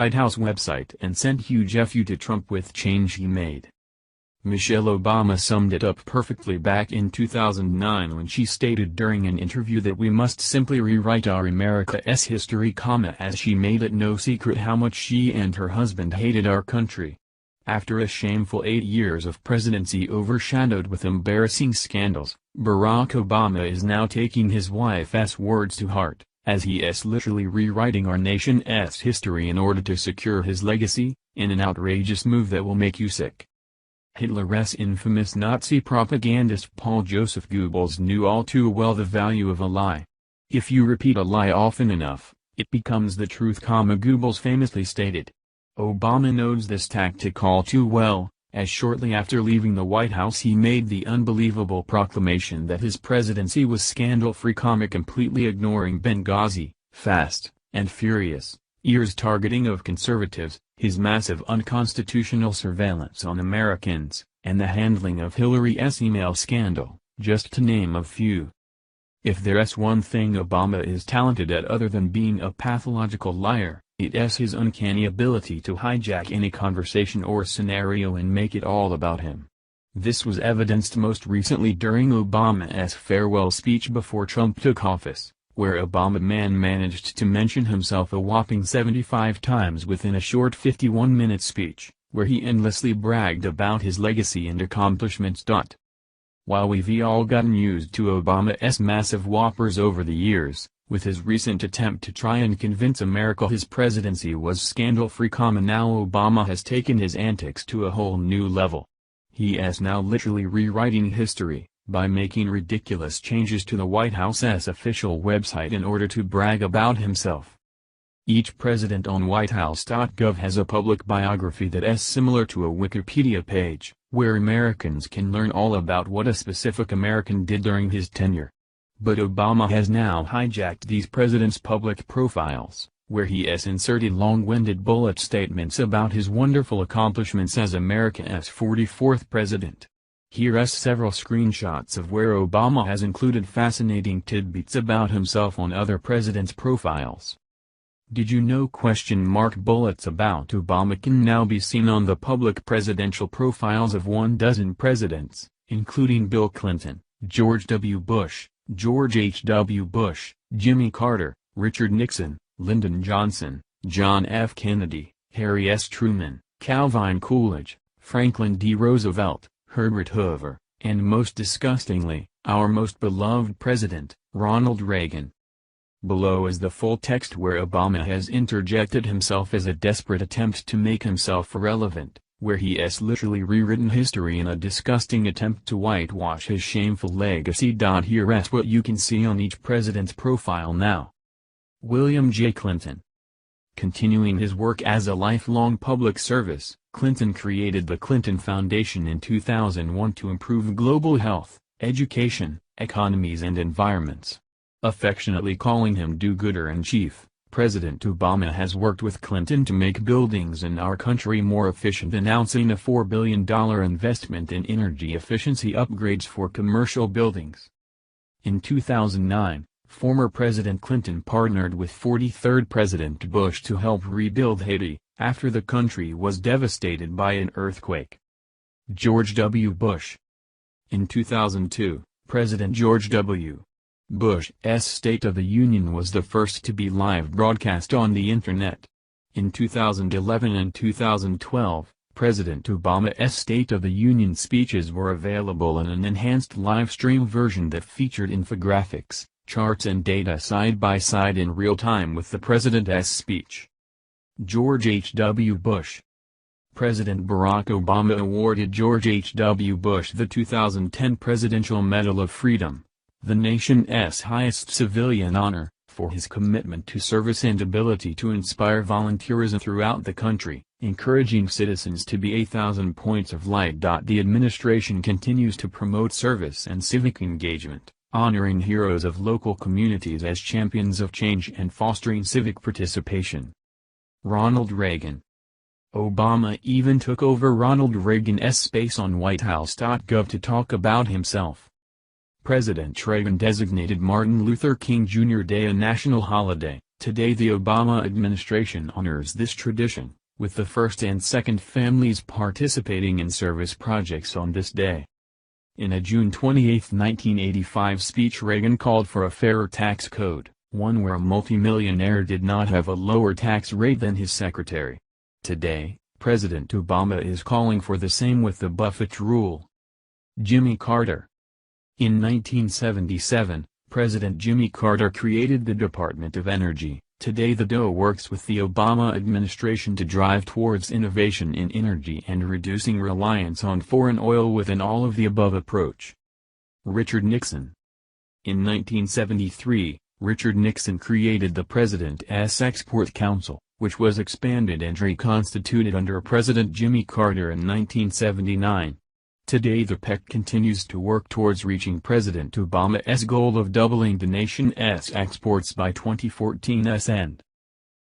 White House website and sent huge "F you" to Trump with change he made. Michelle Obama summed it up perfectly back in 2009 when she stated during an interview that we must simply rewrite our America's history, as she made it no secret how much she and her husband hated our country. After a shameful 8 years of presidency overshadowed with embarrassing scandals, Barack Obama is now taking his wife's words to heart, as he is literally rewriting our nation's history in order to secure his legacy, in an outrageous move that will make you sick. Hitler's infamous Nazi propagandist Paul Joseph Goebbels knew all too well the value of a lie. If you repeat a lie often enough, it becomes the truth, Goebbels famously stated. Obama knows this tactic all too well, as shortly after leaving the White House he made the unbelievable proclamation that his presidency was scandal-free, completely ignoring Benghazi, Fast and Furious, years targeting of conservatives, his massive unconstitutional surveillance on Americans, and the handling of Hillary's email scandal, just to name a few. If there's one thing Obama is talented at other than being a pathological liar, it's his uncanny ability to hijack any conversation or scenario and make it all about him. This was evidenced most recently during Obama's farewell speech before Trump took office, where Obama managed to mention himself a whopping 75 times within a short 51-minute speech, where he endlessly bragged about his legacy and accomplishments. While we've all gotten used to Obama's massive whoppers over the years, with his recent attempt to try and convince America his presidency was scandal-free, now Obama has taken his antics to a whole new level. He is now literally rewriting history, by making ridiculous changes to the White House's official website in order to brag about himself. Each president on whitehouse.gov has a public biography that is similar to a Wikipedia page, where Americans can learn all about what a specific American did during his tenure. But Obama has now hijacked these presidents' public profiles, where he has inserted long-winded bullet statements about his wonderful accomplishments as America's 44th president. Here are several screenshots of where Obama has included fascinating tidbits about himself on other presidents' profiles. Did you know? Bullets about Obama can now be seen on the public presidential profiles of 12 presidents, including Bill Clinton, George W. Bush, George H. W. Bush, Jimmy Carter, Richard Nixon, Lyndon Johnson, John F. Kennedy, Harry S. Truman, Calvin Coolidge, Franklin D. Roosevelt, Herbert Hoover, and most disgustingly, our most beloved president, Ronald Reagan. Below is the full text where Obama has interjected himself as a desperate attempt to make himself irrelevant, where he has literally rewritten history in a disgusting attempt to whitewash his shameful legacy. Here's what you can see on each president's profile now. William J. Clinton. Continuing his work as a lifelong public service, Clinton created the Clinton Foundation in 2001 to improve global health, education, economies and environments. Affectionately calling him do-gooder-in-chief, President Obama has worked with Clinton to make buildings in our country more efficient, announcing a $4 billion investment in energy efficiency upgrades for commercial buildings. In 2009, former President Clinton partnered with 43rd President Bush to help rebuild Haiti, after the country was devastated by an earthquake. George W. Bush. In 2002, President George W. Bush's State of the Union was the first to be live broadcast on the Internet. In 2011 and 2012, President Obama's State of the Union speeches were available in an enhanced live-stream version that featured infographics, charts and data side by side in real time with the president's speech. George H. W. Bush. President Barack Obama awarded George H. W. Bush the 2010 Presidential Medal of Freedom, the nation's highest civilian honor, for his commitment to service and ability to inspire volunteerism throughout the country, encouraging citizens to be 1,000 points of light. The administration continues to promote service and civic engagement, honoring heroes of local communities as champions of change and fostering civic participation. Ronald Reagan. Obama even took over Ronald Reagan's space on whitehouse.gov to talk about himself. President Reagan designated Martin Luther King Jr. Day a national holiday, Today the Obama administration honors this tradition, with the first and second families participating in service projects on this day. In a June 28, 1985 speech, Reagan called for a fairer tax code, one where a multimillionaire did not have a lower tax rate than his secretary. Today, President Obama is calling for the same with the Buffett rule. Jimmy Carter. In 1977, President Jimmy Carter created the Department of Energy. Today the DOE works with the Obama administration to drive towards innovation in energy and reducing reliance on foreign oil with an all-of-the-above approach. Richard Nixon. In 1973, Richard Nixon created the President's Export Council, which was expanded and reconstituted under President Jimmy Carter in 1979. Today the PEC continues to work towards reaching President Obama's goal of doubling the nation's exports by 2014 end.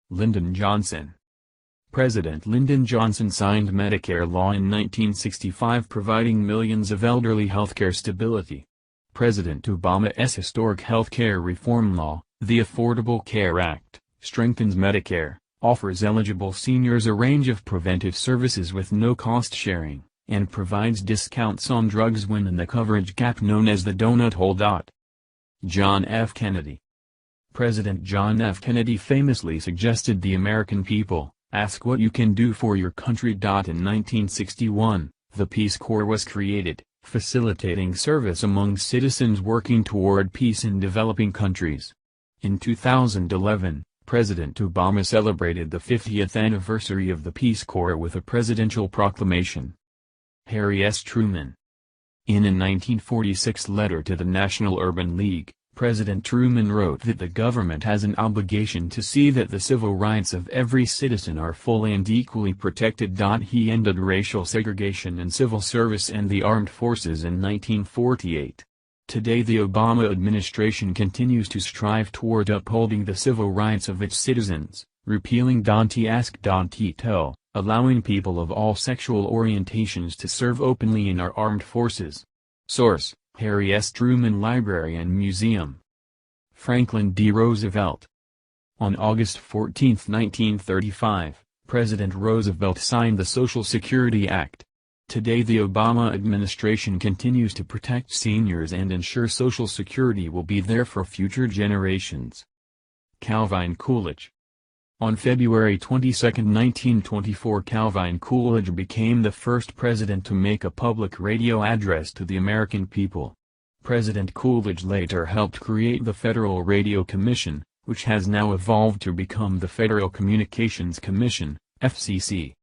Lyndon Johnson. President Lyndon Johnson signed Medicare law in 1965, providing millions of elderly healthcare stability. President Obama's historic healthcare reform law, the Affordable Care Act, strengthens Medicare, offers eligible seniors a range of preventive services with no cost sharing, and provides discounts on drugs when in the coverage gap known as the donut hole. John F. Kennedy. President John F. Kennedy famously suggested the American people, ask what you can do for your country. In 1961, the Peace Corps was created, facilitating service among citizens working toward peace in developing countries. In 2011, President Obama celebrated the 50th anniversary of the Peace Corps with a presidential proclamation. Harry S. Truman. In a 1946 letter to the National Urban League, President Truman wrote that the government has an obligation to see that the civil rights of every citizen are fully and equally protected. He ended racial segregation in civil service and the armed forces in 1948. Today the Obama administration continues to strive toward upholding the civil rights of its citizens, repealing Ask.Tell, allowing people of all sexual orientations to serve openly in our armed forces. Source: Harry S. Truman Library and Museum. Franklin D. Roosevelt. On August 14, 1935, President Roosevelt signed the Social Security Act. Today the Obama administration continues to protect seniors and ensure Social Security will be there for future generations. Calvin Coolidge. On February 22, 1924, Calvin Coolidge became the first president to make a public radio address to the American people. President Coolidge later helped create the Federal Radio Commission, which has now evolved to become the Federal Communications Commission, FCC.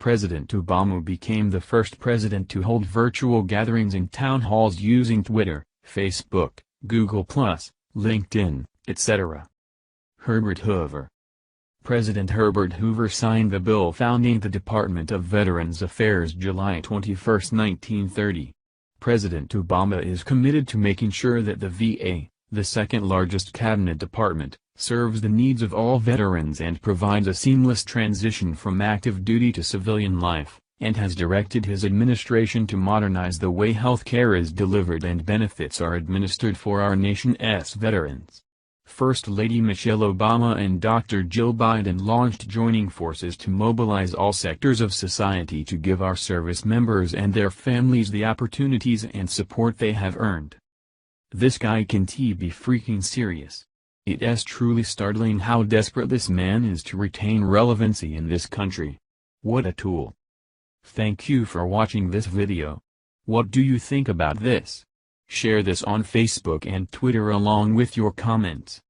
President Obama became the first president to hold virtual gatherings in town halls using Twitter, Facebook, Google+, LinkedIn, etc. Herbert Hoover. President Herbert Hoover signed the bill founding the Department of Veterans Affairs July 21, 1930. President Obama is committed to making sure that the VA, the second-largest cabinet department, serves the needs of all veterans and provides a seamless transition from active duty to civilian life, and has directed his administration to modernize the way health care is delivered and benefits are administered for our nation's veterans. First Lady Michelle Obama and Dr. Jill Biden launched joining forces to mobilize all sectors of society to give our service members and their families the opportunities and support they have earned. This guy can be freaking serious. It's truly startling how desperate this man is to retain relevancy in this country. What a tool. Thank you for watching this video. What do you think about this? Share this on Facebook and Twitter along with your comments.